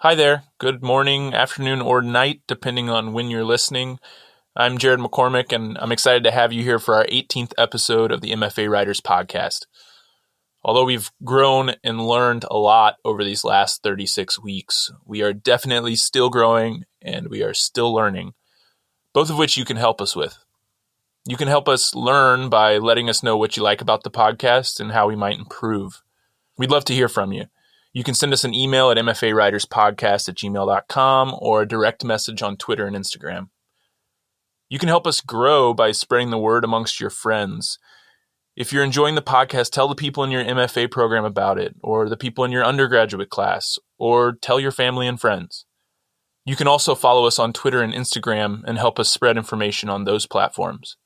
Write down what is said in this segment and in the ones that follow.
Hi there. Good morning, afternoon, or night, depending on when you're listening. I'm Jared McCormick, and I'm excited to have you here for our 18th episode of the MFA Writers Podcast. Although we've grown and learned a lot over these last 36 weeks, we are definitely still growing and we are still learning, both of which you can help us with. You can help us learn by letting us know what you like about the podcast and how we might improve. We'd love to hear from you. You can send us an email at mfawriterspodcast@gmail.com or a direct message on Twitter and Instagram. You can help us grow by spreading the word amongst your friends. If you're enjoying the podcast, tell the people in your MFA program about it, or the people in your undergraduate class, or tell your family and friends. You can also follow us on Twitter and Instagram and help us spread information on those platforms.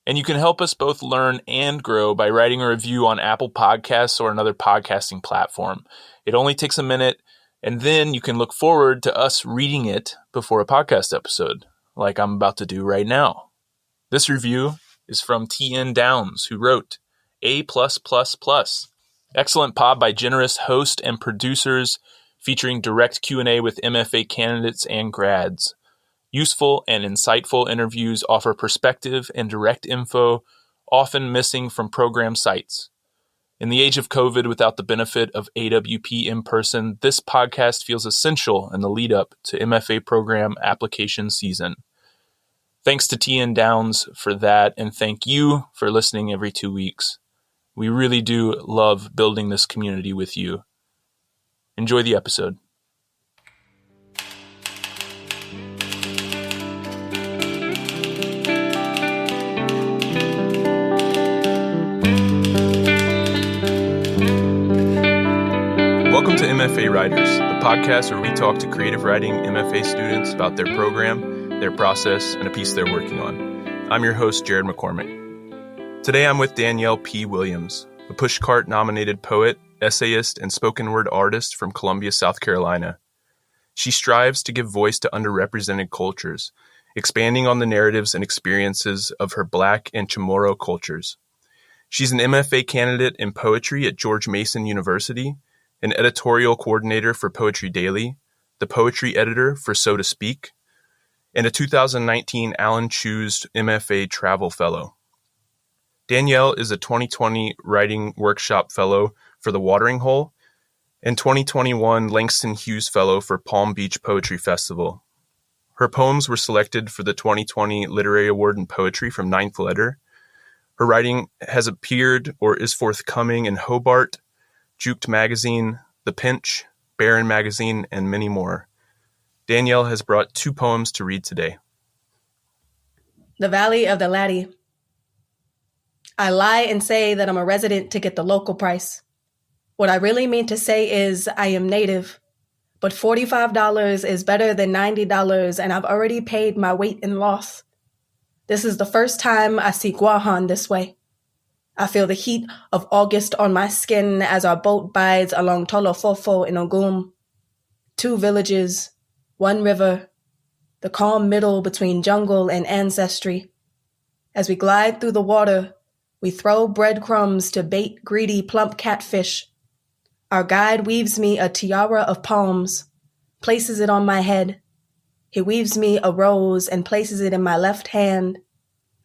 And you can help us both learn and grow by writing a review on Apple Podcasts or another podcasting platform. It only takes a minute, and then you can look forward to us reading it before a podcast episode, like I'm about to do right now. This review is from T.N. Downs, who wrote, A+++. Excellent pod by generous host and producers, featuring direct Q&A with MFA candidates and grads. Useful and insightful interviews offer perspective and direct info, often missing from program sites. In the age of COVID, without the benefit of AWP in person, this podcast feels essential in the lead up to MFA program application season. Thanks to T.N. Downs for that, and thank you for listening every 2 weeks. We really do love building this community with you. Enjoy the episode. Welcome to MFA Writers, the podcast where we talk to creative writing MFA students about their program, their process, and a piece they're working on. I'm your host, Jared McCormick. Today I'm with Danielle P. Williams, a Pushcart-nominated poet, essayist, and spoken word artist from Columbia, South Carolina. She strives to give voice to underrepresented cultures, expanding on the narratives and experiences of her Black and Chamorro cultures. She's an MFA candidate in poetry at George Mason University, an editorial coordinator for Poetry Daily, the poetry editor for So to Speak, and a 2019 Alan Cheuse MFA Travel Fellow. Danielle is a 2020 Writing Workshop Fellow for The Watering Hole and 2021 Langston Hughes Fellow for Palm Beach Poetry Festival. Her poems were selected for the 2020 Literary Award in Poetry from Ninth Letter. Her writing has appeared or is forthcoming in Hobart, Juked Magazine, The Pinch, Barron Magazine, and many more. Danielle has brought 2 poems to read today. The Valley of the Laddie. I lie and say that I'm a resident to get the local price. What I really mean to say is I am native, but $45 is better than $90, and I've already paid my weight in loss. This is the first time I see Guahan this way. I feel the heat of August on my skin as our boat bides along Tolofofo in Ogum. 2 villages, 1 river, the calm middle between jungle and ancestry. As we glide through the water, we throw breadcrumbs to bait greedy plump catfish. Our guide weaves me a tiara of palms, places it on my head. He weaves me a rose and places it in my left hand.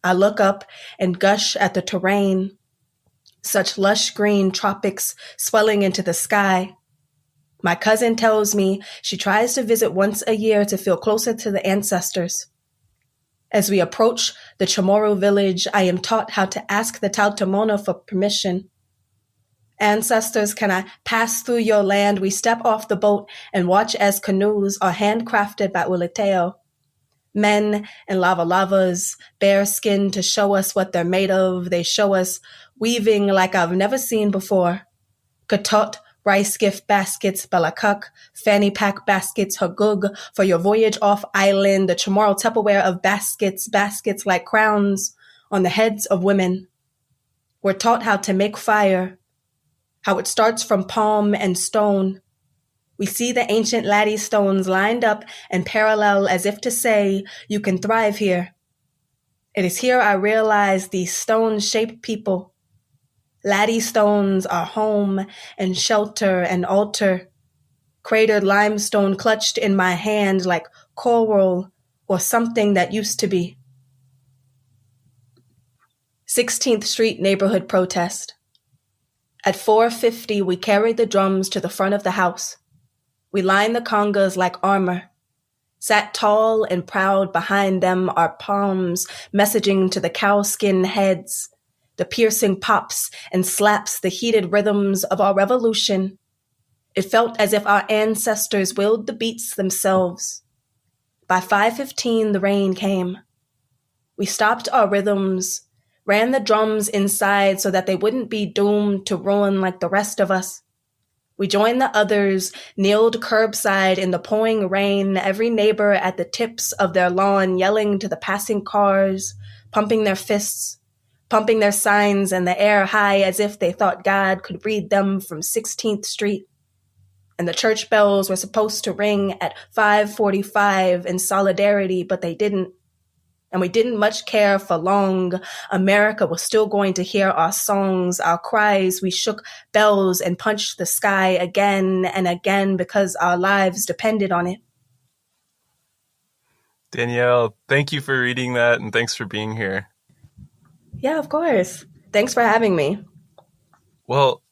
I look up and gush at the terrain. Such lush green tropics swelling into the sky. My cousin tells me she tries to visit once a year to feel closer to the ancestors. As we approach the Chamorro village, I am taught how to ask the Tautomona for permission. Ancestors, can I pass through your land? We step off the boat and watch as canoes are handcrafted by Uleteo. Men in lava-lavas, bare skin to show us what they're made of. They show us weaving like I've never seen before. Katot, rice gift baskets, balakuk, fanny pack baskets, hagug, for your voyage off island, the Chamorro Tupperware of baskets like crowns on the heads of women. We're taught how to make fire, how it starts from palm and stone. We see the ancient laddie stones lined up and parallel as if to say, you can thrive here. It is here I realize these stones shape people. Laddie stones are home and shelter and altar. cratered limestone clutched in my hand like coral or something that used to be. 16th Street neighborhood protest. At 4:50, we carried the drums to the front of the house. We lined the congas like armor, sat tall and proud behind them, our palms messaging to the cowskin heads, the piercing pops and slaps, the heated rhythms of our revolution. It felt as if our ancestors willed the beats themselves. By 5:15, the rain came. We stopped our rhythms, ran the drums inside so that they wouldn't be doomed to ruin like the rest of us. We joined the others, kneeled curbside in the pouring rain, every neighbor at the tips of their lawn yelling to the passing cars, pumping their fists, pumping their signs in the air high as if they thought God could read them from 16th Street. And the church bells were supposed to ring at 5:45 in solidarity, but they didn't. And we didn't much care for long. America was still going to hear our songs, our cries. We shook bells and punched the sky again and again because our lives depended on it. Danielle, thank you for reading that, and thanks for being here. Yeah, of course. Thanks for having me. Well,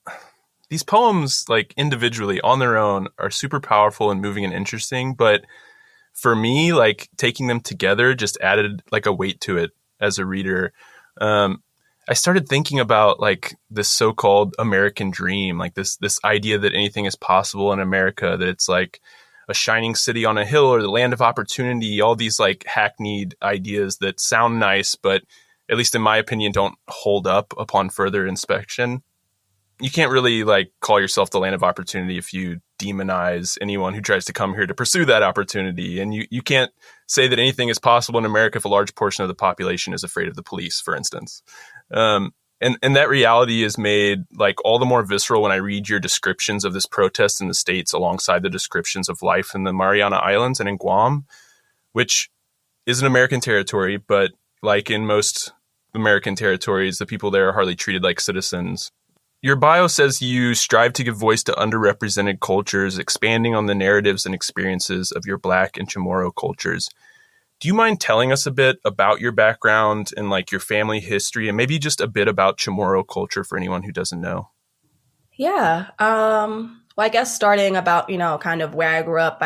these poems, like individually on their own, are super powerful and moving and interesting, but for me, like taking them together just added like a weight to it as a reader. I started thinking about like this so-called American dream, like this idea that anything is possible in America, that it's like a shining city on a hill or the land of opportunity, all these like hackneyed ideas that sound nice, but at least in my opinion, don't hold up upon further inspection. You can't really like call yourself the land of opportunity if you demonize anyone who tries to come here to pursue that opportunity. And you can't say that anything is possible in America if a large portion of the population is afraid of the police, for instance. And that reality is made like all the more visceral when I read your descriptions of this protest in the States alongside the descriptions of life in the Mariana Islands and in Guam, which is an American territory, but like in most American territories, the people there are hardly treated like citizens. Your bio says you strive to give voice to underrepresented cultures, expanding on the narratives and experiences of your Black and Chamorro cultures. Do you mind telling us a bit about your background and like your family history, and maybe just a bit about Chamorro culture for anyone who doesn't know? Yeah. Well, I guess starting about, kind of where I grew up,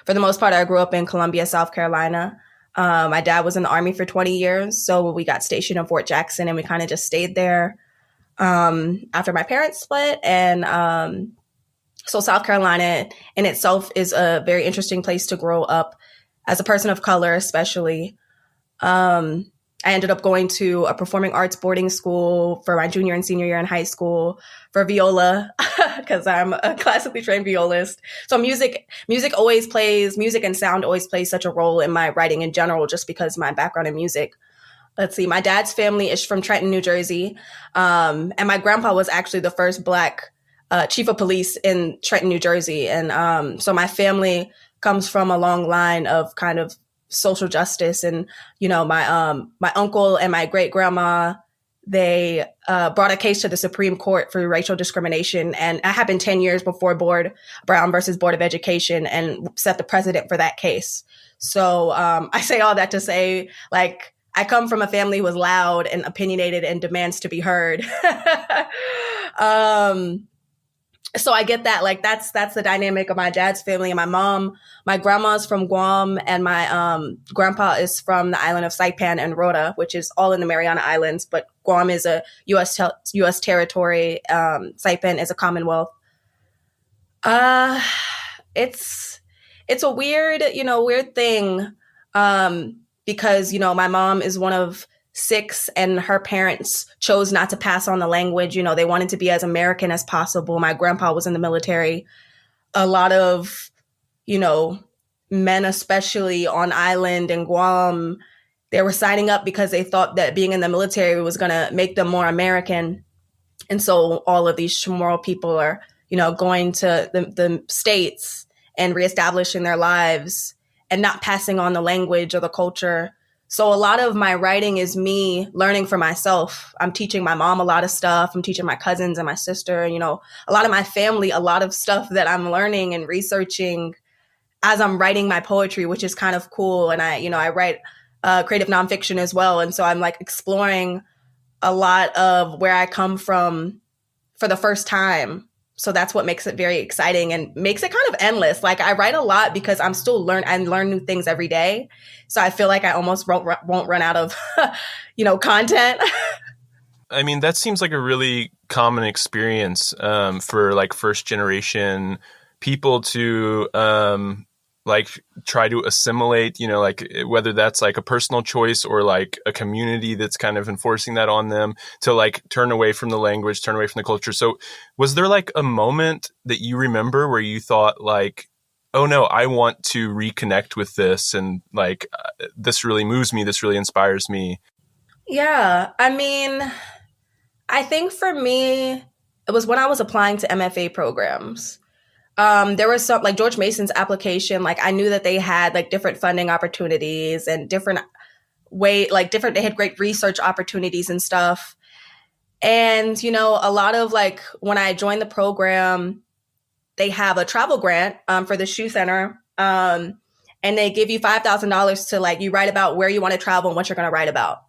for the most part, I grew up in Columbia, South Carolina. My dad was in the Army for 20 years, so we got stationed in Fort Jackson and we kind of just stayed there after my parents split. And so South Carolina in itself is a very interesting place to grow up as a person of color, especially. I ended up going to a performing arts boarding school for my junior and senior year in high school for viola, because I'm a classically trained violist. So music and sound always plays such a role in my writing in general, just because my background in music. Let's see, my dad's family is from Trenton, New Jersey. And my grandpa was actually the first Black chief of police in Trenton, New Jersey. And so my family comes from a long line of kind of social justice. And, my uncle and my great grandma, they brought a case to the Supreme Court for racial discrimination. And it happened 10 years before Brown versus Board of Education, and set the precedent for that case. So I say all that to say, like, I come from a family who is loud and opinionated and demands to be heard. So I get that. Like, that's the dynamic of my dad's family. And my grandma's from Guam, and my grandpa is from the island of Saipan and Rota, which is all in the Mariana Islands. But Guam is a U.S. territory. Saipan is a Commonwealth. It's a weird thing. Because, my mom is one of 6 and her parents chose not to pass on the language. They wanted to be as American as possible. My grandpa was in the military. A lot of, men, especially on island in Guam, they were signing up because they thought that being in the military was going to make them more American. And so all of these Chamorro people are, going to the States and reestablishing their lives and not passing on the language or the culture. So a lot of my writing is me learning for myself. I'm teaching my mom a lot of stuff. I'm teaching my cousins and my sister, you know, a lot of my family, a lot of stuff that I'm learning and researching as I'm writing my poetry, which is kind of cool. And I write creative nonfiction as well. And so I'm like exploring a lot of where I come from for the first time. So that's what makes it very exciting and makes it kind of endless. Like I write a lot because I'm still I learn new things every day. So I feel like I almost won't run out of, content. I mean, that seems like a really common experience for like first generation people to like try to assimilate, like whether that's like a personal choice or like a community that's kind of enforcing that on them to like turn away from the language, turn away from the culture. So was there like a moment that you remember where you thought like, oh no, I want to reconnect with this and like this really moves me, this really inspires me? Yeah, I mean, I think for me, it was when I was applying to MFA programs. There was some like George Mason's application, like I knew that they had like different funding opportunities and they had great research opportunities and stuff. And, a lot of like when I joined the program, they have a travel grant for the Shoe Center. And they give you $5,000 to like, you write about where you want to travel and what you're going to write about.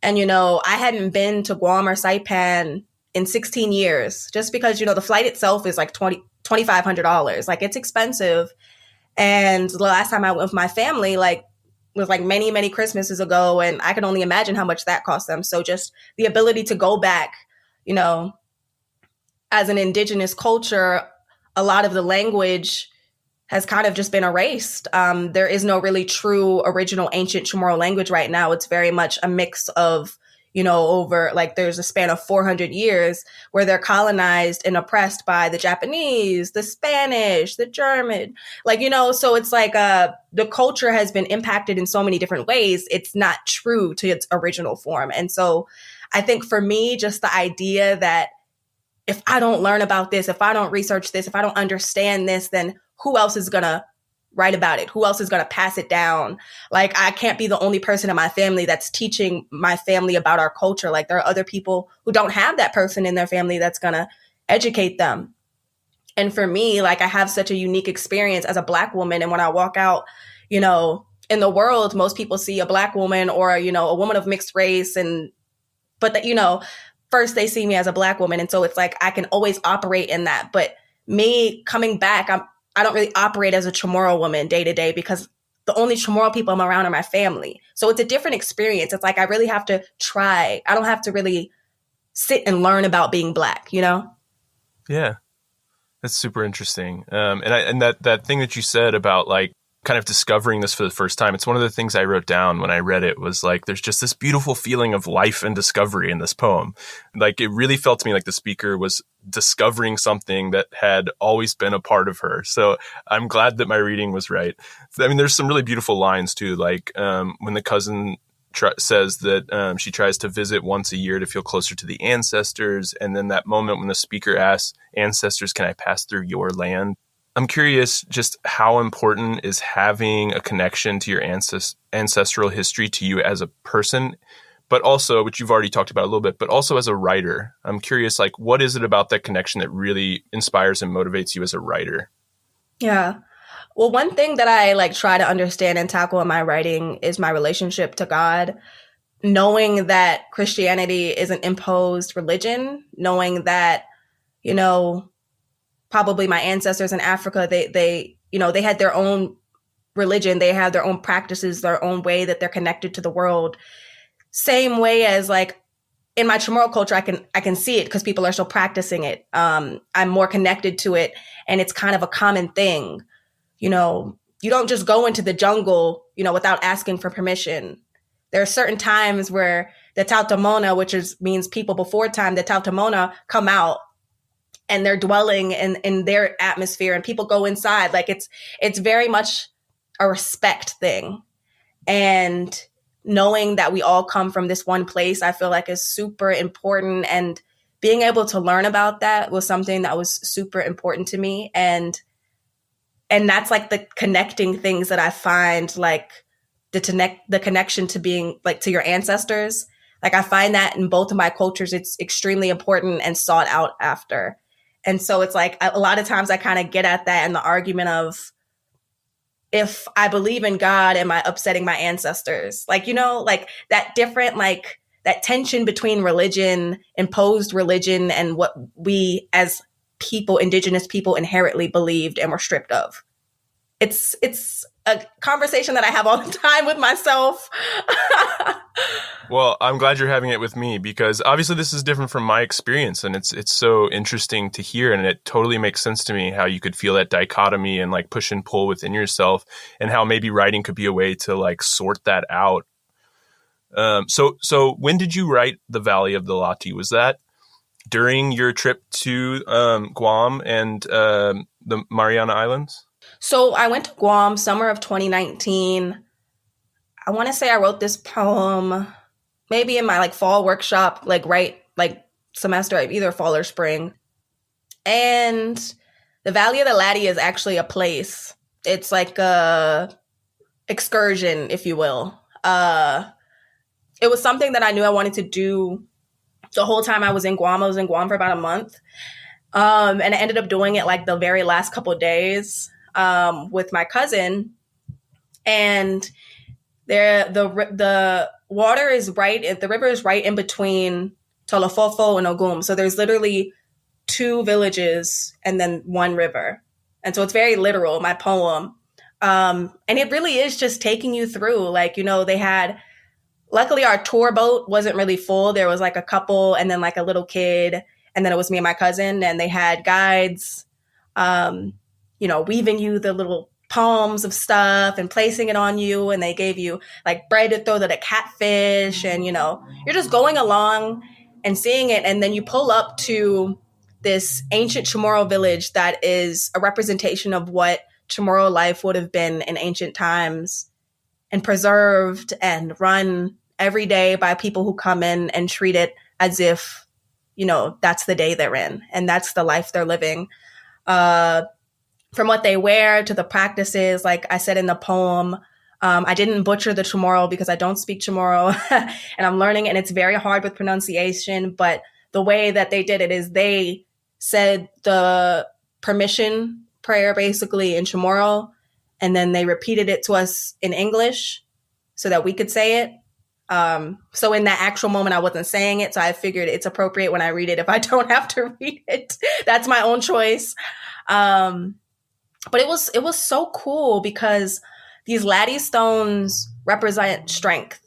And, I hadn't been to Guam or Saipan in 16 years just because, the flight itself is like $2,500. Like it's expensive. And the last time I went with my family, like was like many, many Christmases ago. And I can only imagine how much that cost them. So just the ability to go back, as an indigenous culture, a lot of the language has kind of just been erased. There is no really true original ancient Chamorro language right now. It's very much a mix of, over like there's a span of 400 years where they're colonized and oppressed by the Japanese, the Spanish, the German, so it's like the culture has been impacted in so many different ways. It's not true to its original form. And so I think for me, just the idea that if I don't learn about this, if I don't research this, if I don't understand this, then who else is going to write about it? Who else is going to pass it down? Like, I can't be the only person in my family that's teaching my family about our culture. Like, there are other people who don't have that person in their family that's going to educate them. And for me, like, I have such a unique experience as a Black woman. And when I walk out, in the world, most people see a Black woman or, a woman of mixed race. But first they see me as a Black woman. And so it's like, I can always operate in that. But me coming back, I don't really operate as a Chamorro woman day to day because the only Chamorro people I'm around are my family. So it's a different experience. It's like I really have to try. I don't have to really sit and learn about being Black, Yeah, that's super interesting. And that thing that you said about like kind of discovering this for the first time, it's one of the things I wrote down when I read it was like, there's just this beautiful feeling of life and discovery in this poem. Like it really felt to me like the speaker was discovering something that had always been a part of her. So I'm glad that my reading was right. I mean, there's some really beautiful lines too. Like when the cousin says that she tries to visit once a year to feel closer to the ancestors. And then that moment when the speaker asks, ancestors, can I pass through your land? I'm curious just how important is having a connection to your ancestral history to you as a person, but also, which you've already talked about a little bit, but also as a writer. I'm curious, like, what is it about that connection that really inspires and motivates you as a writer? Yeah. Well, one thing that I like try to understand and tackle in my writing is my relationship to God, knowing that Christianity is an imposed religion, knowing that, probably my ancestors in Africa, they had their own religion, they have their own practices, their own way that they're connected to the world. Same way as like in my Chamorro culture, I can see it because people are still practicing it. I'm more connected to it, and it's kind of a common thing. You don't just go into the jungle, without asking for permission. There are certain times where the Tautamona, which means people before time, the Tautamona come out and they're dwelling in their atmosphere and people go inside. Like it's very much a respect thing. And knowing that we all come from this one place, I feel like is super important. And being able to learn about that was something that was super important to me. And that's like the connecting things that I find like the connection to being like to your ancestors. Like I find that in both of my cultures, it's extremely important and sought out after. And so it's like a lot of times I kind of get at that in the argument of, if I believe in God, am I upsetting my ancestors? Like, like that different, like that tension between religion, imposed religion, and what we as people, indigenous people, inherently believed and were stripped of. It's a conversation that I have all the time with myself. Well, I'm glad you're having it with me, because obviously this is different from my experience, and it's so interesting to hear, and it totally makes sense to me how you could feel that dichotomy and like push and pull within yourself, and how maybe writing could be a way to like sort that out. So when did you write The Valley of the Lati? Was that during your trip to Guam and the Mariana Islands? So I went to Guam summer of 2019. I want to say I wrote this poem maybe in my like fall workshop, like semester, either fall or spring. And the Valley of the Lati is actually a place. It's like a excursion, if you will. It was something that I knew I wanted to do the whole time I was in Guam. I was in Guam for about a month. And I ended up doing it like the very last couple of days with my cousin. And the water is the river is right in between Tolofofo and Ogum. So there's literally 2 villages and then 1 river. And so it's very literal, my poem. And it really is just taking you through, like, luckily our tour boat wasn't really full. There was like a couple and then like a little kid, and then it was me and my cousin, and they had guides, weaving you the little palms of stuff and placing it on you, and they gave you like bread to throw to the catfish, and you're just going along and seeing it, and then you pull up to this ancient Chamorro village that is a representation of what Chamorro life would have been in ancient times, and preserved and run every day by people who come in and treat it as if that's the day they're in and that's the life they're living. From what they wear to the practices, like I said in the poem, I didn't butcher the Chamorro because I don't speak Chamorro and I'm learning, and it's very hard with pronunciation. But the way that they did it is they said the permission prayer basically in Chamorro, and then they repeated it to us in English so that we could say it. So in that actual moment, I wasn't saying it. So I figured it's appropriate when I read it if I don't have to read it. That's my own choice. But it was so cool because these Lati stones represent strength.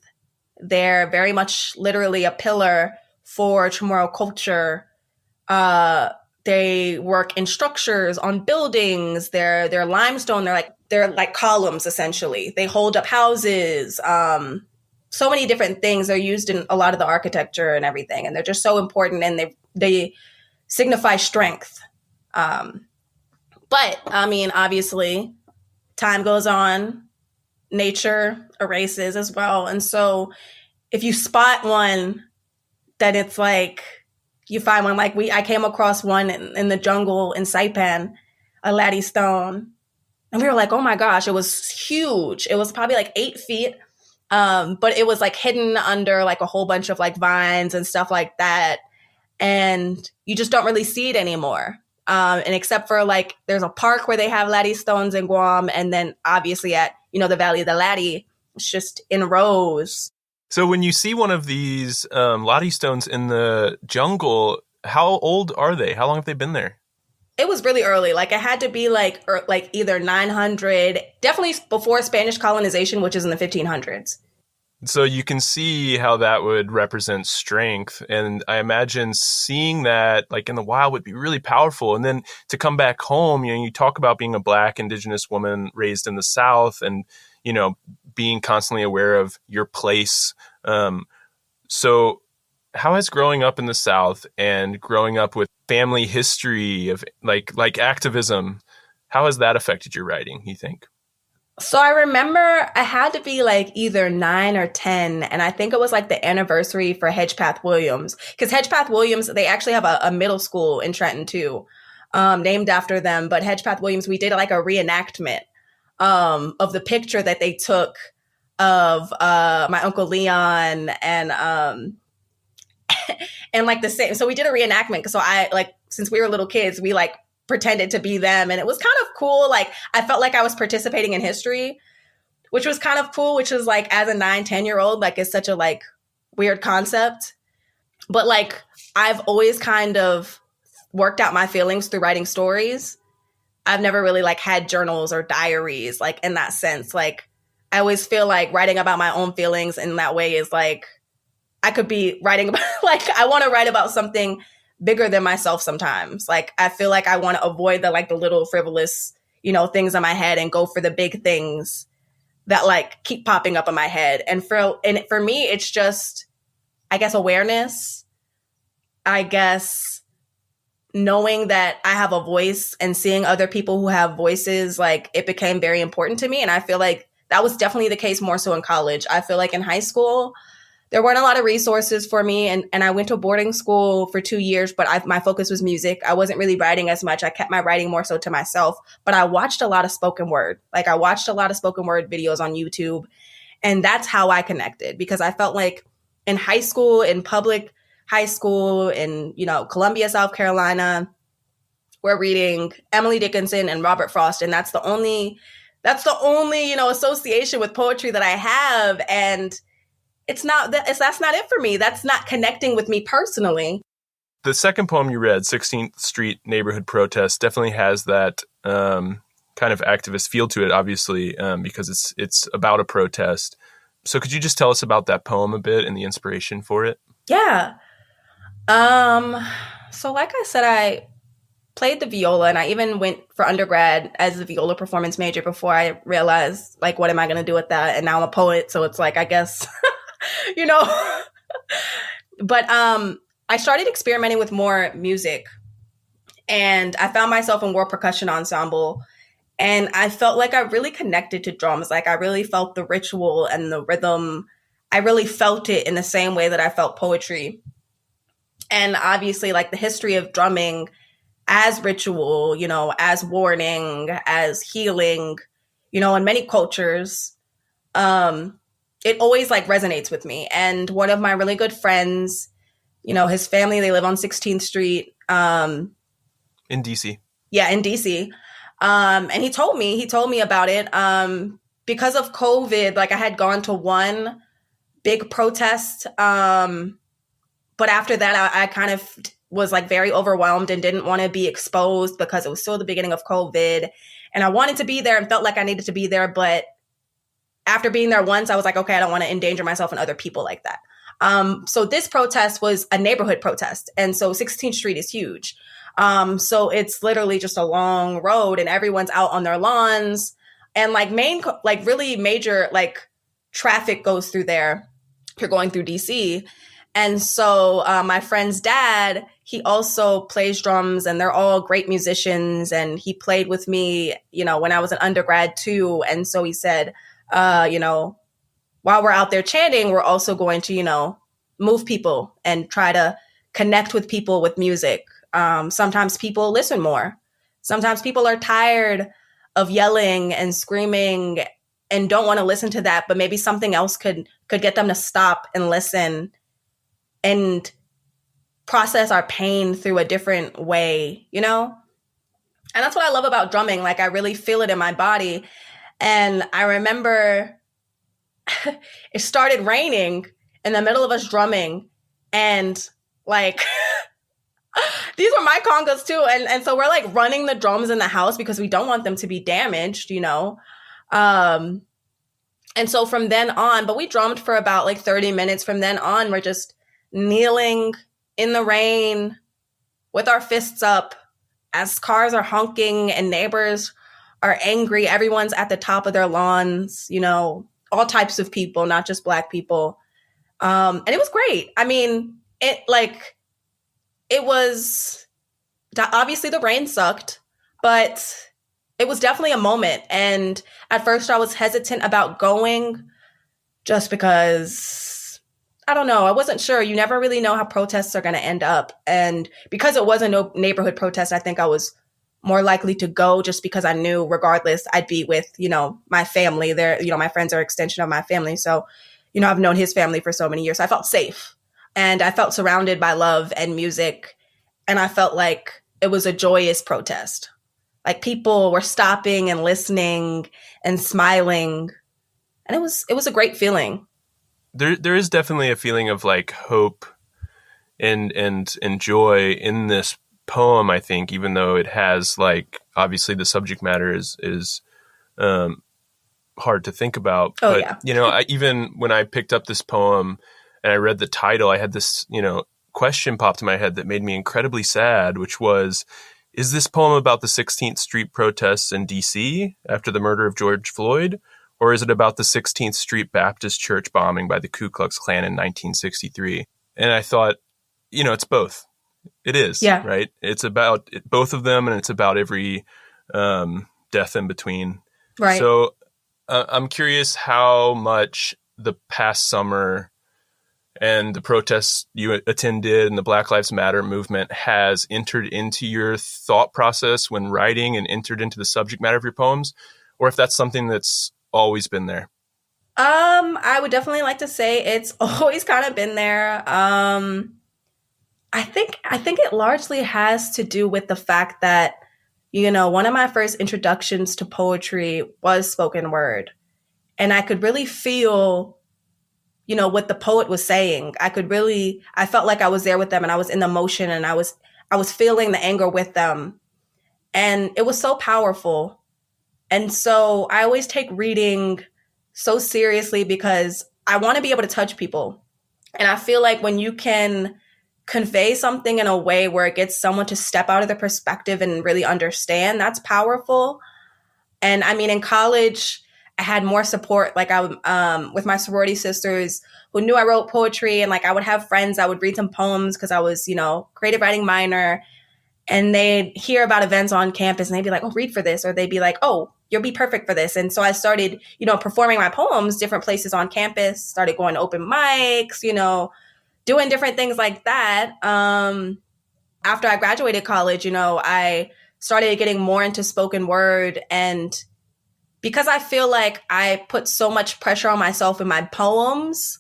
They're very much literally a pillar for Chamorro culture. They work in structures on buildings. They're limestone. They're like columns essentially. They hold up houses. So many different things. They're used in a lot of the architecture and everything, and they're just so important, and they signify strength. But I mean, obviously, time goes on, nature erases as well, and so if you spot one, then it's like you find one. Like I came across one in the jungle in Saipan, a Lati stone, and we were like, oh my gosh, it was huge. It was probably like 8 feet. But it was like hidden under like a whole bunch of like vines and stuff like that. And you just don't really see it anymore. And except for like, there's a park where they have Lati stones in Guam. And then obviously at, the Valley of the Lati, it's just in rows. So when you see one of these Lati stones in the jungle, how old are they? How long have they been there? It was really early. Like it had to be like either 900, definitely before Spanish colonization, which is in the 1500s. So you can see how that would represent strength. And I imagine seeing that like in the wild would be really powerful. And then to come back home, you talk about being a Black Indigenous woman raised in the South and, being constantly aware of your place. So how has growing up in the South and growing up with family history of like activism, how has that affected your writing, you think? So I remember I had to be like either 9 or 10. And I think it was like the anniversary for Hedgepath Williams. Because Hedgepath Williams, they actually have a middle school in Trenton too, named after them. But Hedgepath Williams, we did like a reenactment of the picture that they took of my Uncle Leon and and like the same. So we did a reenactment. So I like, since we were little kids, we like pretended to be them. And it was kind of cool. Like I felt like I was participating in history, which was kind of cool, which was like as a 9-10-year-old, like it's such a like weird concept. But like I've always kind of worked out my feelings through writing stories. I've never really like had journals or diaries, like in that sense. Like I always feel like writing about my own feelings in that way is like, I could be writing about, like, I want to write about something bigger than myself sometimes. Like, I feel like I want to avoid the, like, the little frivolous, things in my head and go for the big things that, like, keep popping up in my head. And for me, it's just, I guess, awareness. I guess knowing that I have a voice and seeing other people who have voices, like, it became very important to me. And I feel like that was definitely the case more so in college. I feel like in high school, there weren't a lot of resources for me. And I went to boarding school for 2 years, but my focus was music. I wasn't really writing as much. I kept my writing more so to myself, but I watched a lot of spoken word. Like I watched a lot of spoken word videos on YouTube. And that's how I connected, because I felt like in high school, in public high school in, Columbia, South Carolina, we're reading Emily Dickinson and Robert Frost. And that's the only, association with poetry that I have. And that's not it for me. That's not connecting with me personally. The second poem you read, 16th Street Neighborhood Protest, definitely has that kind of activist feel to it, obviously, because it's about a protest. So could you just tell us about that poem a bit and the inspiration for it? Yeah. So like I said, I played the viola, and I even went for undergrad as a viola performance major before I realized, like, what am I going to do with that? And now I'm a poet. So it's like, I guess, but I started experimenting with more music, and I found myself in World Percussion Ensemble, and I felt like I really connected to drums. Like I really felt the ritual and the rhythm. I really felt it in the same way that I felt poetry. And obviously, like the history of drumming as ritual, as warning, as healing, in many cultures, it always like resonates with me. And one of my really good friends, his family, they live on 16th Street. In DC. Yeah, in DC. And he told me about it. Because of COVID, like I had gone to one big protest. But after that, I kind of was like very overwhelmed and didn't want to be exposed because it was still the beginning of COVID. And I wanted to be there and felt like I needed to be there. But after being there once, I was like, okay, I don't want to endanger myself and other people like that. So this protest was a neighborhood protest. And so 16th Street is huge. So it's literally just a long road and everyone's out on their lawns. And like really major like traffic goes through there if you're going through DC. And so my friend's dad, he also plays drums, and they're all great musicians. And he played with me, when I was an undergrad too. And so he said, while we're out there chanting, we're also going to, move people and try to connect with people with music. Sometimes people listen more. Sometimes people are tired of yelling and screaming and don't want to listen to that, but maybe something else could get them to stop and listen and process our pain through a different way, And that's what I love about drumming. Like I really feel it in my body. And I remember it started raining in the middle of us drumming, and like these were my congas too. And so we're like running the drums in the house because we don't want them to be damaged, And so from then on, but we drummed for about like 30 minutes. From then on, we're just kneeling in the rain with our fists up as cars are honking and neighbors are angry. Everyone's at the top of their lawns, all types of people, not just Black people. And it was great. I mean, it was obviously the rain sucked, but it was definitely a moment. And at first I was hesitant about going just because, I don't know, I wasn't sure. You never really know how protests are going to end up. And because it was a neighborhood protest, I think I was more likely to go just because I knew regardless I'd be with, my family there. My friends are an extension of my family. So, I've known his family for so many years. So I felt safe and I felt surrounded by love and music. And I felt like it was a joyous protest. Like people were stopping and listening and smiling. And it was a great feeling. There is definitely a feeling of like hope and joy in this poem, I think, even though it has like, obviously the subject matter is hard to think about. Oh, but, yeah. even when I picked up this poem and I read the title, I had this, question popped in my head that made me incredibly sad, which was, is this poem about the 16th Street protests in DC after the murder of George Floyd? Or is it about the 16th Street Baptist Church bombing by the Ku Klux Klan in 1963? And I thought, it's both. It is, Yeah. right? It's about both of them, and it's about every death in between. Right. So I'm curious how much the past summer and the protests you attended and the Black Lives Matter movement has entered into your thought process when writing and entered into the subject matter of your poems, or if that's something that's always been there. I would definitely like to say it's always kind of been there. I think it largely has to do with the fact that, one of my first introductions to poetry was spoken word. And I could really feel, what the poet was saying. I felt like I was there with them and I was in the motion and I was feeling the anger with them. And it was so powerful. And so I always take reading so seriously because I want to be able to touch people. And I feel like when you can convey something in a way where it gets someone to step out of their perspective and really understand, that's powerful. And I mean, in college, I had more support. Like with my sorority sisters who knew I wrote poetry, and like I would have friends, I would read some poems because I was, creative writing minor, and they'd hear about events on campus and they'd be like, oh, read for this. Or they'd be like, oh, you'll be perfect for this. And so I started, performing my poems different places on campus, started going to open mics, doing different things like that. After I graduated college, I started getting more into spoken word. And because I feel like I put so much pressure on myself in my poems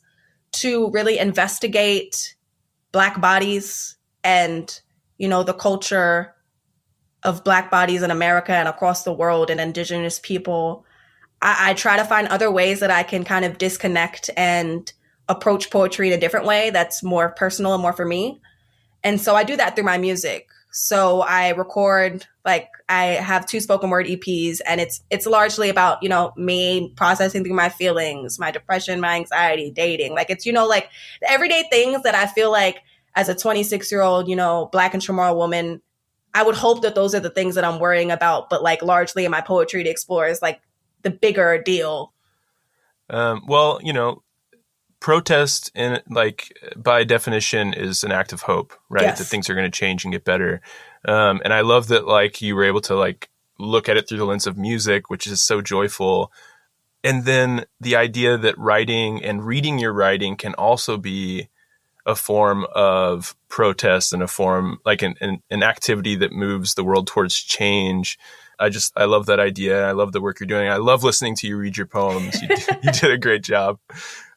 to really investigate Black bodies and, the culture of Black bodies in America and across the world and Indigenous people, I try to find other ways that I can kind of disconnect and approach poetry in a different way that's more personal and more for me. And so I do that through my music. So I record, like I have 2 spoken word EPs, and it's largely about, me processing through my feelings, my depression, my anxiety, dating. Like it's, like the everyday things that I feel like as a 26-year-old, Black and Chamorro woman, I would hope that those are the things that I'm worrying about. But like largely in my poetry to explore is like the bigger deal. Well, protest, in like by definition, is an act of hope, right? Yes. That things are going to change and get better. And I love that like you were able to like look at it through the lens of music, which is so joyful. And then the idea that writing and reading your writing can also be a form of protest and a form like an activity that moves the world towards change. I love that idea. I love the work you're doing. I love listening to you read your poems. You did a great job.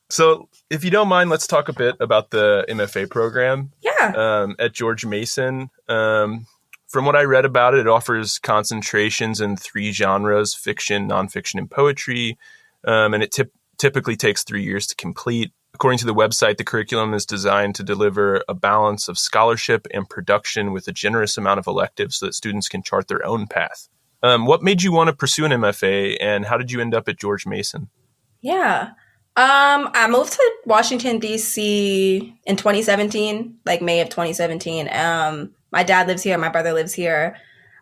So if you don't mind, let's talk a bit about the MFA program. Yeah. At George Mason. From what I read about it, it offers concentrations in 3 genres: fiction, nonfiction, and poetry. And it typically takes 3 years to complete. According to the website, the curriculum is designed to deliver a balance of scholarship and production with a generous amount of electives so that students can chart their own path. What made you want to pursue an MFA, and how did you end up at George Mason? Yeah. I moved to Washington, D.C. in 2017, like May of 2017. My dad lives here. My brother lives here.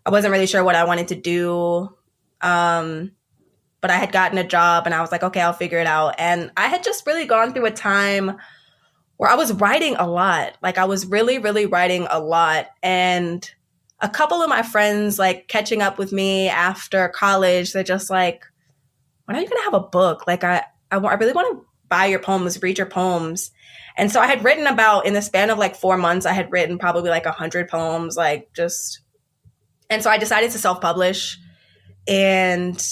I wasn't really sure what I wanted to do. But I had gotten a job and I was like, okay, I'll figure it out. And I had just really gone through a time where I was writing a lot. Like I was really, really writing a lot. And a couple of my friends like catching up with me after college, they're just like, when are you going to have a book? Like I really want to buy your poems, read your poems. And so I had written about, in the span of like 4 months, I had written probably like 100 poems, like just, And so I decided to self-publish and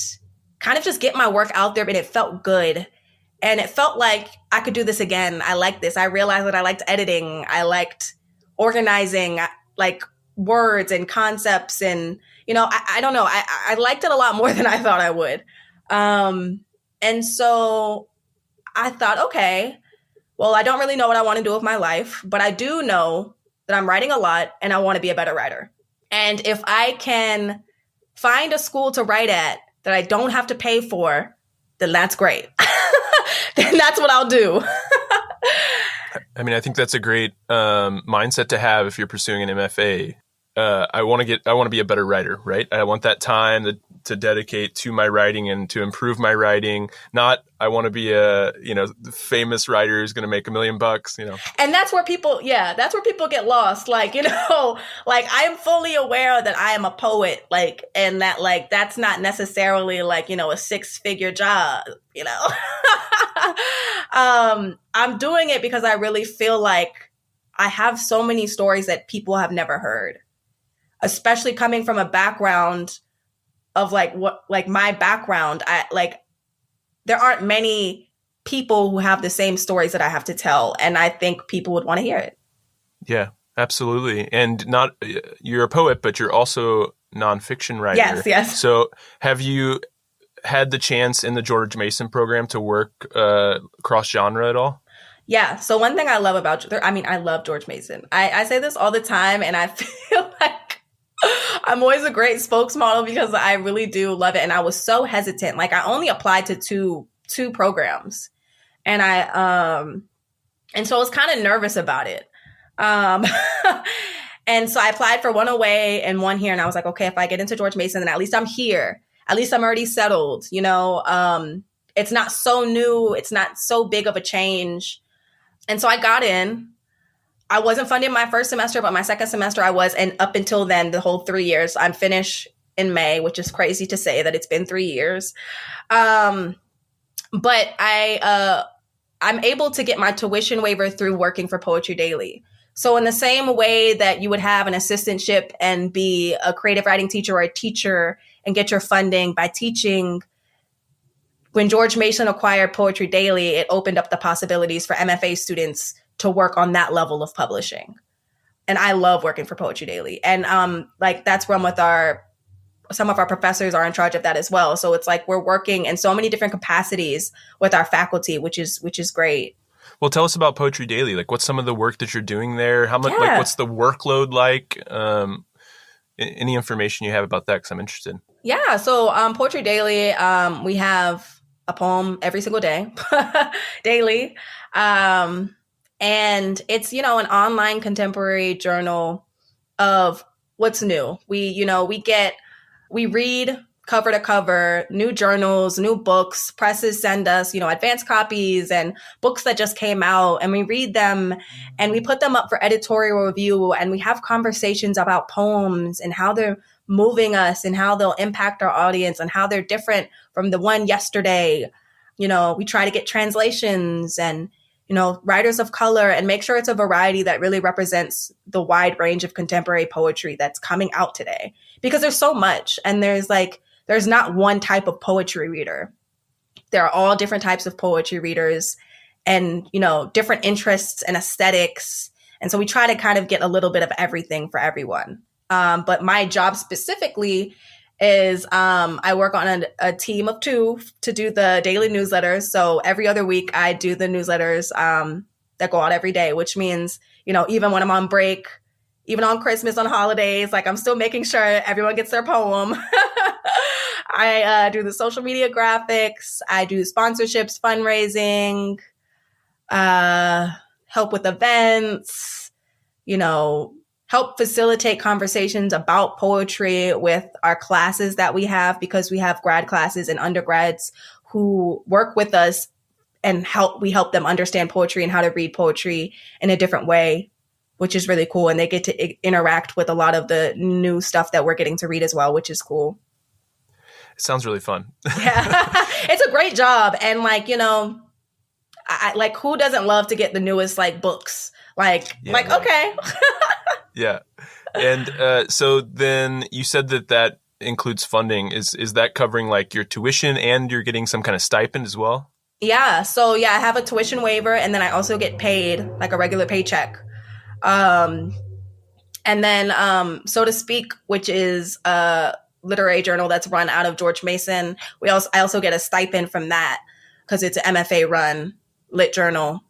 kind of just get my work out there, but it felt good. And it felt like I could do this again. I liked this. I realized that I liked editing. I liked organizing, like words and concepts. And, I don't know. I liked it a lot more than I thought I would. And so I thought, okay, well, I don't really know what I want to do with my life, but I do know that I'm writing a lot and I want to be a better writer. And if I can find a school to write at that I don't have to pay for, then that's great. Then that's what I'll do. I mean, I think that's a great mindset to have if you're pursuing an MFA. I want to be a better writer, right? I want that time to dedicate to my writing and to improve my writing. Not, I want to be a, famous writer who's going to make $1 million, And that's where people get lost. Like, like I am fully aware that I am a poet, like, and that like, that's not necessarily like, a 6-figure job, I'm doing it because I really feel like I have so many stories that people have never heard. Especially coming from a background of my background, there aren't many people who have the same stories that I have to tell. And I think people would want to hear it. Yeah, absolutely. And you're a poet, but you're also a nonfiction writer. Yes. So have you had the chance in the George Mason program to work cross genre at all? Yeah. So one thing I love I love George Mason. I say this all the time and I feel like I'm always a great spokesmodel because I really do love it. And I was so hesitant. Like I only applied to two programs and and so I was kind of nervous about it. And so I applied for one away and one here. And I was like, okay, if I get into George Mason, then at least I'm here. At least I'm already settled. It's not so new. It's not so big of a change. And so I got in. I wasn't funded my first semester, but my second semester I was. And up until then, the whole 3 years, I'm finished in May, which is crazy to say that it's been 3 years. But I'm able to get my tuition waiver through working for Poetry Daily. So in the same way that you would have an assistantship and be a creative writing teacher or a teacher and get your funding by teaching, when George Mason acquired Poetry Daily, it opened up the possibilities for MFA students to work on that level of publishing. And I love working for Poetry Daily. And that's run with some of our professors are in charge of that as well. So it's like we're working in so many different capacities with our faculty, which is great. Well, tell us about Poetry Daily. Like, what's some of the work that you're doing there? How much? Like, what's the workload like? Any information you have about that? Because I'm interested. Yeah. So Poetry Daily, we have a poem every single day, daily. And it's, an online contemporary journal of what's new. We read cover to cover, new journals, new books, presses send us, advanced copies and books that just came out, and we read them and we put them up for editorial review, and we have conversations about poems and how they're moving us and how they'll impact our audience and how they're different from the one yesterday. We try to get translations and writers of color and make sure it's a variety that really represents the wide range of contemporary poetry that's coming out today. Because there's so much, and there's not one type of poetry reader. There are all different types of poetry readers and, different interests and aesthetics. And so we try to kind of get a little bit of everything for everyone. But my job specifically is I work on a team of 2 to do the daily newsletters. So every other week I do the newsletters that go out every day, which means, even when I'm on break, even on Christmas, on holidays, like I'm still making sure everyone gets their poem. I do the social media graphics. I do sponsorships, fundraising, help with events, help facilitate conversations about poetry with our classes that we have, because we have grad classes and undergrads who work with us and we help them understand poetry and how to read poetry in a different way, which is really cool. And they get to interact with a lot of the new stuff that we're getting to read as well, which is cool. It sounds really fun. Yeah, it's a great job. And I who doesn't love to get the newest books? Okay. Yeah. And so then you said that includes funding. Is that covering like your tuition and you're getting some kind of stipend as well? Yeah. So yeah, I have a tuition waiver and then I also get paid like a regular paycheck. Um, and then So to Speak, which is a literary journal that's run out of George Mason. I also get a stipend from that because it's an MFA run lit journal.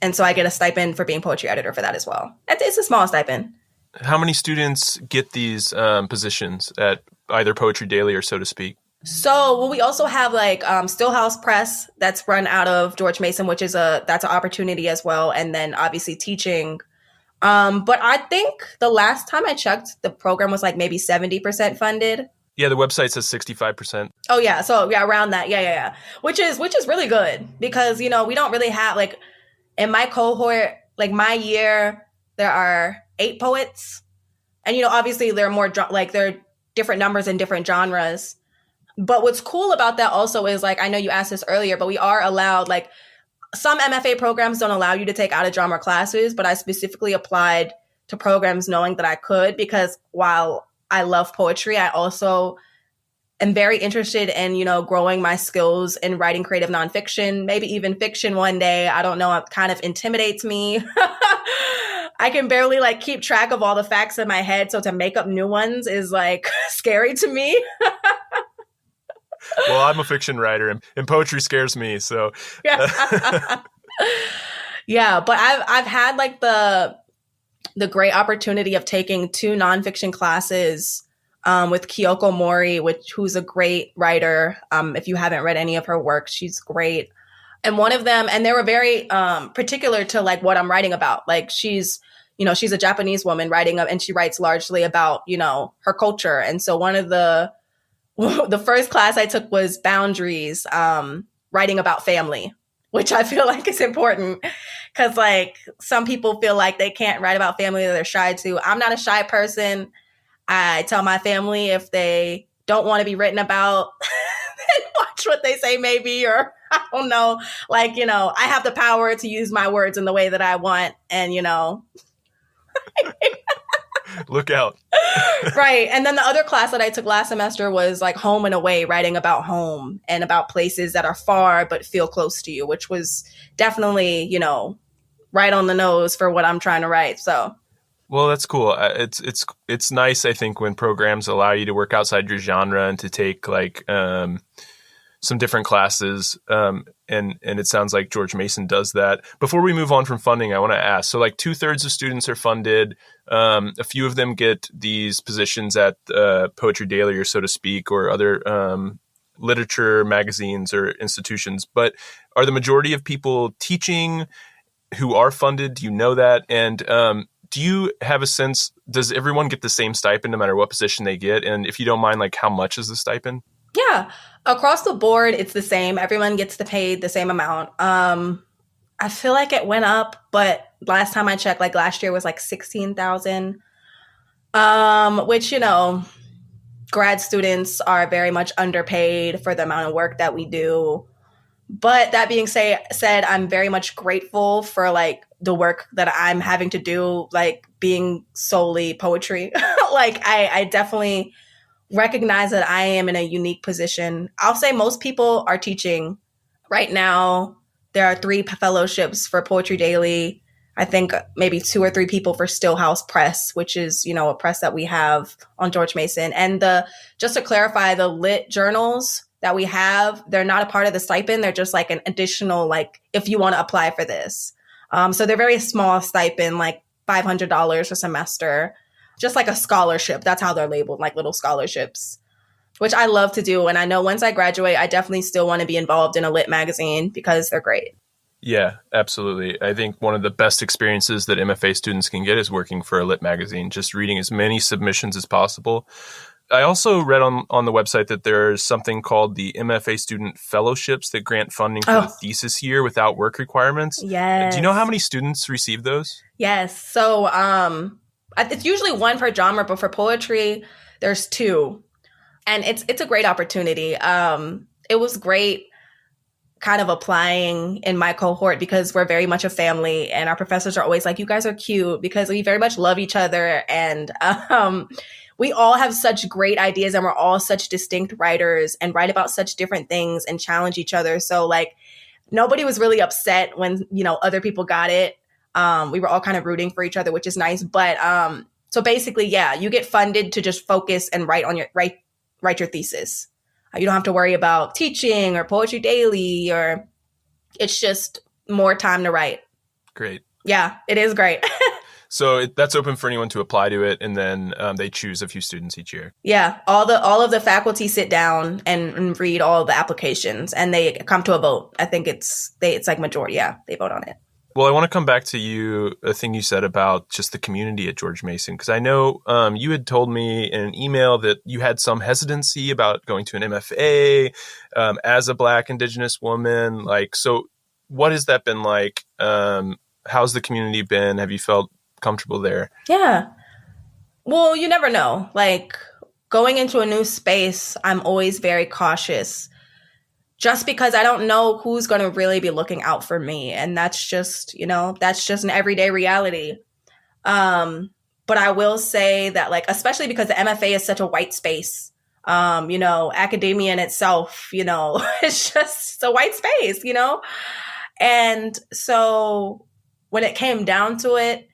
And so I get a stipend for being poetry editor for that as well. It's a small stipend. How many students get these positions at either Poetry Daily or So to Speak? So we also have like Stillhouse Press that's run out of George Mason, which is that's an opportunity as well. And then obviously teaching. But I think the last time I checked, the program was like maybe 70% funded. Yeah, the website says 65%. Oh yeah, so yeah, around that. Yeah. Which is really good because we don't really have like in my cohort, like my year, there are 8 poets, and obviously there are more there are different numbers in different genres. But what's cool about that also is like I know you asked this earlier, but we are allowed like some MFA programs don't allow you to take out of genre classes, but I specifically applied to programs knowing that I could because while I love poetry, I also am very interested in, growing my skills in writing creative nonfiction, maybe even fiction one day. I don't know. It kind of intimidates me. I can barely like keep track of all the facts in my head. So to make up new ones is like scary to me. Well, I'm a fiction writer and poetry scares me. So yeah. Yeah. But I've had like the great opportunity of taking 2 nonfiction classes with Kyoko Mori, who's a great writer. If you haven't read any of her work, she's great. And one of them, and they were very particular to like what I'm writing about. Like she's a Japanese woman writing and she writes largely about, her culture. And so one of the first class I took was boundaries, writing about family, which I feel like is important because like some people feel like they can't write about family that they're shy to. I'm not a shy person. I tell my family if they don't want to be written about, then watch what they say maybe, or I don't know. Like, I have the power to use my words in the way that I want. And, look out. Right. And then the other class that I took last semester was like home and away, writing about home and about places that are far but feel close to you, which was definitely, right on the nose for what I'm trying to write. So. Well, that's cool. It's nice, I think, when programs allow you to work outside your genre and to take like some different classes. And it sounds like George Mason does that. Before we move on from funding, I want to ask. So like 2/3 of students are funded. A few of them get these positions at Poetry Daily or So to Speak or other literature magazines or institutions. But are the majority of people teaching who are funded? Do you know that? And do you have a sense, does everyone get the same stipend no matter what position they get? And if you don't mind, like how much is the stipend? Yeah, across the board, it's the same. Everyone gets paid the same amount. I feel like it went up, but last time I checked, like last year was like 16,000, which, grad students are very much underpaid for the amount of work that we do. But that being said, I'm very much grateful for like the work that I'm having to do, like being solely poetry. Like I definitely recognize that I am in a unique position. I'll say most people are teaching right now. There are 3 fellowships for Poetry Daily. I think maybe 2 or 3 people for Stillhouse Press, which is, a press that we have on George Mason. And just to clarify, the lit journals that we have, they're not a part of the stipend. They're just like an additional, like if you want to apply for this. So they're very small stipend, like $500 a semester, just like a scholarship. That's how they're labeled, like little scholarships, which I love to do. And I know once I graduate, I definitely still want to be involved in a lit magazine because they're great. Yeah, absolutely. I think one of the best experiences that MFA students can get is working for a lit magazine, just reading as many submissions as possible. I also read on the website that there's something called the MFA Student Fellowships that grant funding for the thesis year without work requirements. Yes. Do you know how many students receive those? Yes. So it's usually 1 per genre, but for poetry, there's 2. And it's a great opportunity. It was great kind of applying in my cohort because we're very much a family, and our professors are always like, you guys are cute because we very much love each other. And we all have such great ideas, and we're all such distinct writers and write about such different things and challenge each other. So like nobody was really upset when, other people got it. We were all kind of rooting for each other, which is nice. But so basically, yeah, you get funded to just focus and write your thesis. You don't have to worry about teaching or poetry daily, or it's just more time to write. Great. Yeah, it is great. So that's open for anyone to apply to it, and then they choose a few students each year. Yeah, all of the faculty sit down and read all the applications, and they come to a vote. I think it's like majority. Yeah, they vote on it. Well, I want to come back to a thing you said about just the community at George Mason, because I know you had told me in an email that you had some hesitancy about going to an MFA as a Black Indigenous woman. Like, so what has that been like? How's the community been? Have you felt comfortable there? Yeah. Well, you never know. Like going into a new space, I'm always very cautious. Just because I don't know who's going to really be looking out for me. And that's just, that's just an everyday reality. But I will say that, like, especially because the MFA is such a white space, academia in itself, it's a white space, And so when it came down to it,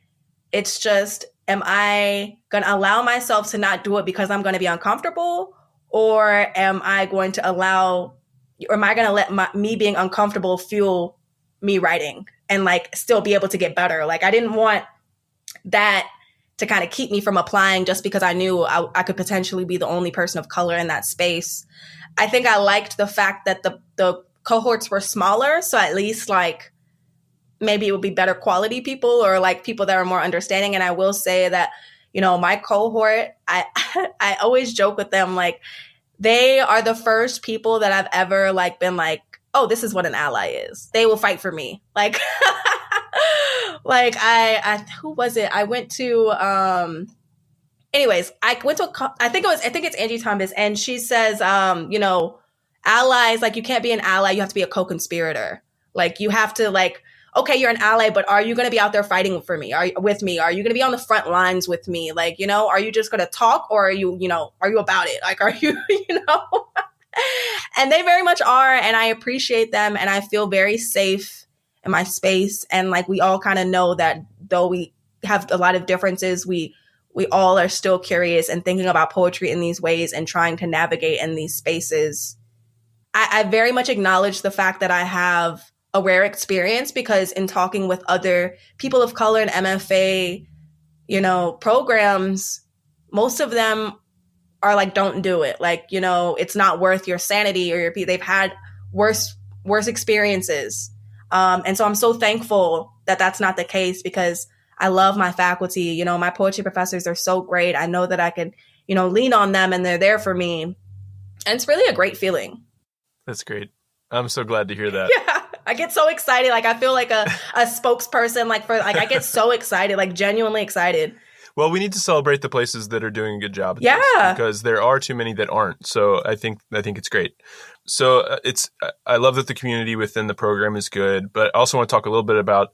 it's just, am I going to allow myself to not do it because I'm going to be uncomfortable? Or am I going to let me being uncomfortable fuel me writing and like still be able to get better? Like I didn't want that to kind of keep me from applying just because I knew I could potentially be the only person of color in that space. I think I liked the fact that the cohorts were smaller. So at least like maybe it would be better quality people or like people that are more understanding. And I will say that, my cohort, I always joke with them, like, they are the first people that I've ever like been like, oh, this is what an ally is. They will fight for me. Like, like who was it? I went to, anyways, I went to, I think it's Angie Thomas. And she says, allies, like you can't be an ally. You have to be a co-conspirator. Like you have to like, okay, you're an ally, but are you going to be out there fighting for me? With me? Are you going to be on the front lines with me? Like, are you just going to talk or are you about it? Like, are you, And they very much are. And I appreciate them. And I feel very safe in my space. And like, we all kind of know that though we have a lot of differences, we all are still curious and thinking about poetry in these ways and trying to navigate in these spaces. I very much acknowledge the fact that I have a rare experience because in talking with other people of color in MFA, programs, most of them are like, don't do it. Like, it's not worth your sanity or they've had worse experiences. And so I'm so thankful that that's not the case because I love my faculty. My poetry professors are so great. I know that I can, lean on them and they're there for me. And it's really a great feeling. That's great. I'm so glad to hear that. Yeah. I get so excited. Like I feel like a spokesperson, I get so excited, like genuinely excited. Well, we need to celebrate the places that are doing a good job. At this because there are too many that aren't. So I think it's great. So I love that the community within the program is good, but I also want to talk a little bit about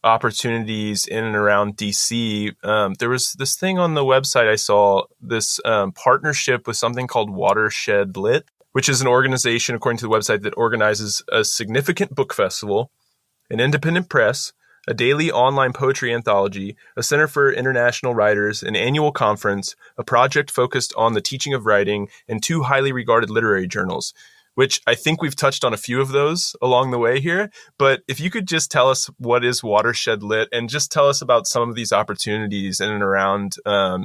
opportunities in and around DC. There was this thing on the website I saw, this partnership with something called Watershed Lit, which is an organization, according to the website, that organizes a significant book festival, an independent press, a daily online poetry anthology, a center for international writers, an annual conference, a project focused on the teaching of writing, and 2 highly regarded literary journals, which I think we've touched on a few of those along the way here. But if you could just tell us what is Watershed Lit and just tell us about some of these opportunities in and around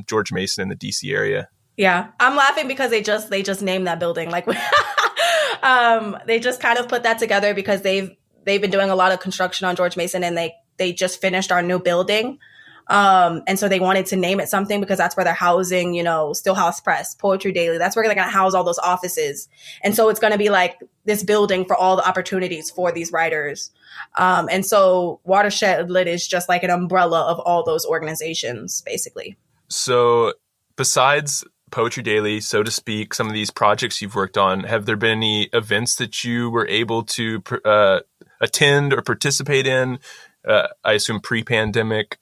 George Mason in the DC area. Yeah, I'm laughing because they just named that building. Like, they just kind of put that together because they've been doing a lot of construction on George Mason and they just finished our new building. And so they wanted to name it something because that's where they're housing, Stillhouse Press, Poetry Daily. That's where they're going to house all those offices. And so it's going to be like this building for all the opportunities for these writers. And so Watershed Lit is just like an umbrella of all those organizations, basically. So besides Poetry Daily, so to speak, some of these projects you've worked on, have there been any events that you were able to attend or participate in? I assume pre-pandemic,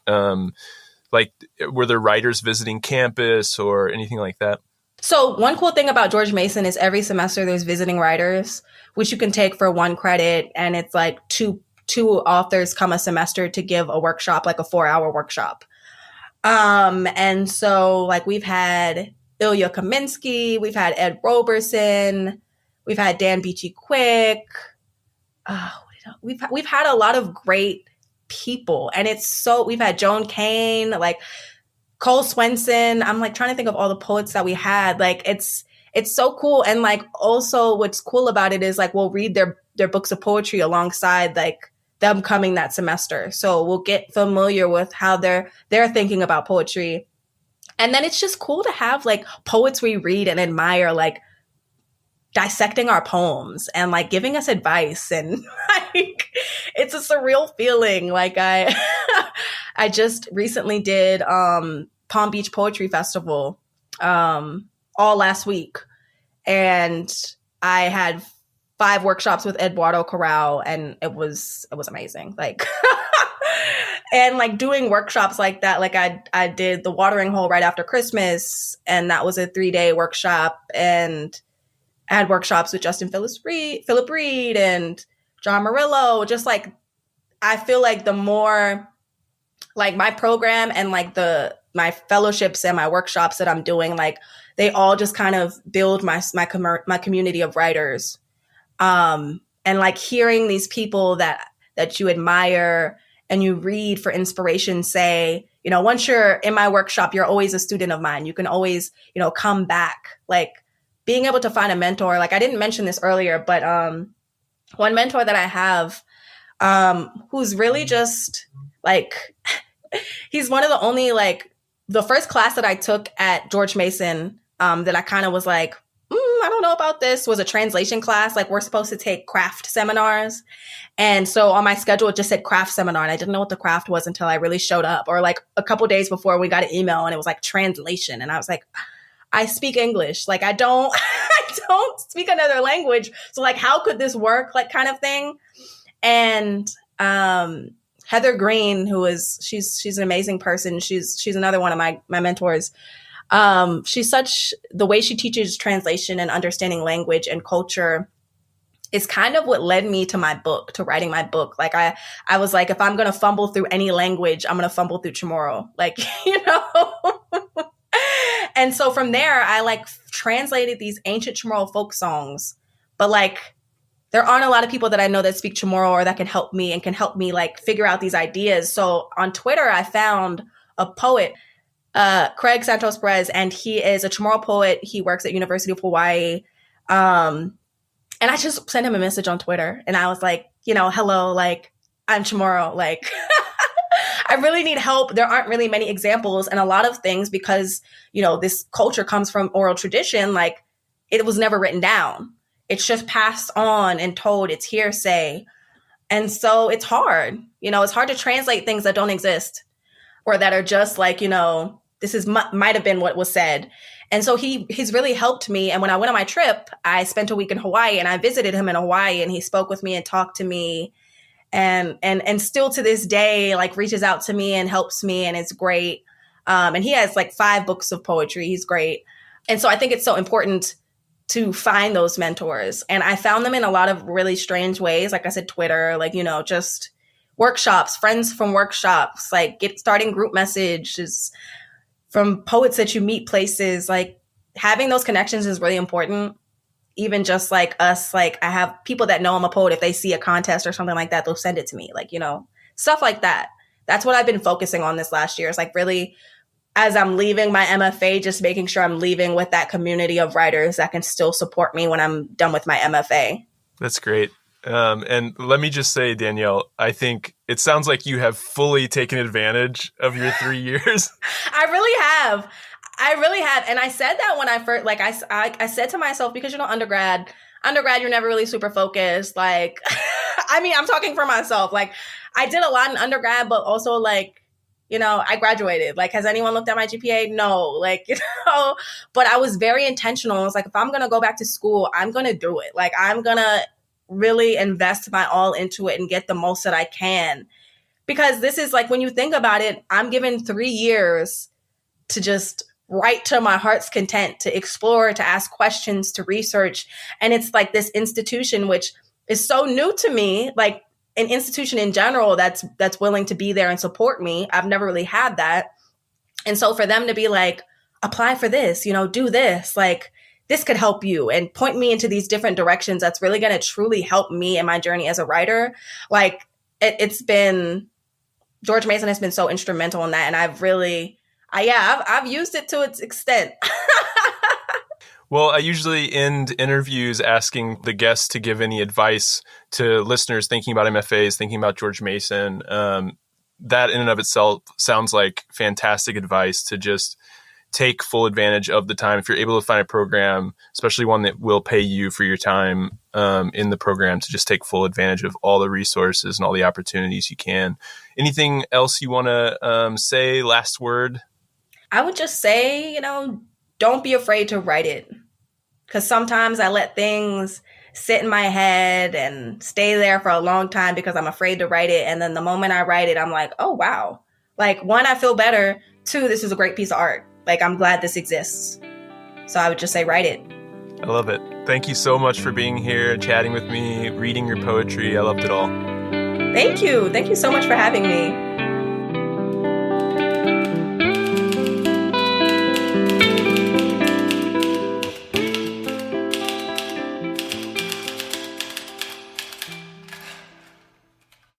like were there writers visiting campus or anything like that? So one cool thing about George Mason is every semester there's visiting writers, which you can take for 1 credit. And it's like two authors come a semester to give a workshop, like a 4-hour workshop. And so like we've had Ilya Kaminsky, we've had Ed Roberson, we've had Dan Beachy Quick. We've had a lot of great people, and we've had Joan Kane, like Cole Swenson. I'm like trying to think of all the poets that we had. Like it's so cool. And like also what's cool about it is like we'll read their books of poetry alongside like them coming that semester. So we'll get familiar with how they're thinking about poetry. And then it's just cool to have like poets we read and admire, like dissecting our poems and like giving us advice. And like it's a surreal feeling. Like I just recently did Palm Beach Poetry Festival all last week, and I had 5 workshops with Eduardo Corral, and it was amazing. Like and like doing workshops like that, like I did the Watering Hole right after Christmas, and that was a 3-day workshop, and I had workshops with Justin Philip Reed and John Murillo. Just like I feel like the more like my program and like my fellowships and my workshops that I'm doing, like they all just kind of build my community of writers. And like hearing these people that you admire and you read for inspiration say, you know, once you're in my workshop, you're always a student of mine. You can always, you know, come back. Like being able to find a mentor. Like I didn't mention this earlier, but one mentor that I have who's really just like, he's one of the only, like the first class that I took at George Mason that I kind of was like, I don't know about this, was a translation class. Like we're supposed to take craft seminars. And so on my schedule, it just said craft seminar. And I didn't know what the craft was until I really showed up, or like a couple days before we got an email and it was like translation. And I was like, I speak English. Like I don't speak another language. So like, how could this work? Like kind of thing. And Heather Green, she's an amazing person. She's another one of my mentors. The way she teaches translation and understanding language and culture is kind of what led me to writing my book. Like I was like, if I'm going to fumble through any language, I'm going to fumble through Chamorro, like, you know? And so from there, I like translated these ancient Chamorro folk songs, but like, there aren't a lot of people that I know that speak Chamorro or that can help me like figure out these ideas. So on Twitter, I found a poet, Craig Santos Perez, and he is a Chamorro poet. He works at University of Hawaii. And I just sent him a message on Twitter, and I was like, you know, hello, like I'm Chamorro, like I really need help. There aren't really many examples, and a lot of things, because, you know, this culture comes from oral tradition, like it was never written down. It's just passed on and told. It's hearsay. And so it's hard, you know, it's hard to translate things that don't exist or that are just like, you know, this is might have been what was said. And so he's really helped me. And when I went on my trip, I spent a week in Hawaii, and I visited him in Hawaii, and he spoke with me and talked to me, and still to this day, like reaches out to me and helps me. And it's great. And he has like 5 books of poetry. He's great. And so I think it's so important to find those mentors. And I found them in a lot of really strange ways. Like I said, Twitter, like, you know, just workshops, friends from workshops, like starting group messages from poets that you meet places. Like having those connections is really important. Even just like us, like I have people that know I'm a poet. If they see a contest or something like that, they'll send it to me. Like, you know, stuff like that. That's what I've been focusing on this last year. It's like really, as I'm leaving my MFA, just making sure I'm leaving with that community of writers that can still support me when I'm done with my MFA. That's great. And let me just say, Danielle, I think it sounds like you have fully taken advantage of your 3 years. I really have. And I said that when I first, like I said to myself, because, you know, undergrad, you're never really super focused. Like, I mean, I'm talking for myself. Like I did a lot in undergrad, but also like I graduated. Like, has anyone looked at my GPA? No. Like, but I was very intentional. I was like, if I'm going to go back to school, I'm going to do it. Like, I'm going to really invest my all into it and get the most that I can. Because this is like, when you think about it, I'm given 3 years to just write to my heart's content, to explore, to ask questions, to research. And it's like this institution, which is so new to me, like an institution in general that's willing to be there and support me. I've never really had that. And so for them to be like, apply for this, do this, like this could help you and point me into these different directions, that's really going to truly help me in my journey as a writer. Like it's been, George Mason has been so instrumental in that. And I've used it to its extent. Well, I usually end interviews asking the guests to give any advice to listeners thinking about MFAs, thinking about George Mason. That in and of itself sounds like fantastic advice to just take full advantage of the time. If you're able to find a program, especially one that will pay you for your time in the program, to just take full advantage of all the resources and all the opportunities you can. Anything else you want to say? Last word? I would just say, don't be afraid to write it. Because sometimes I let things sit in my head and stay there for a long time because I'm afraid to write it. And then the moment I write it, I'm like, oh, wow. Like, 1, I feel better. 2, this is a great piece of art. Like, I'm glad this exists. So I would just say, write it. I love it. Thank you so much for being here, chatting with me, reading your poetry. I loved it all. Thank you. Thank you so much for having me.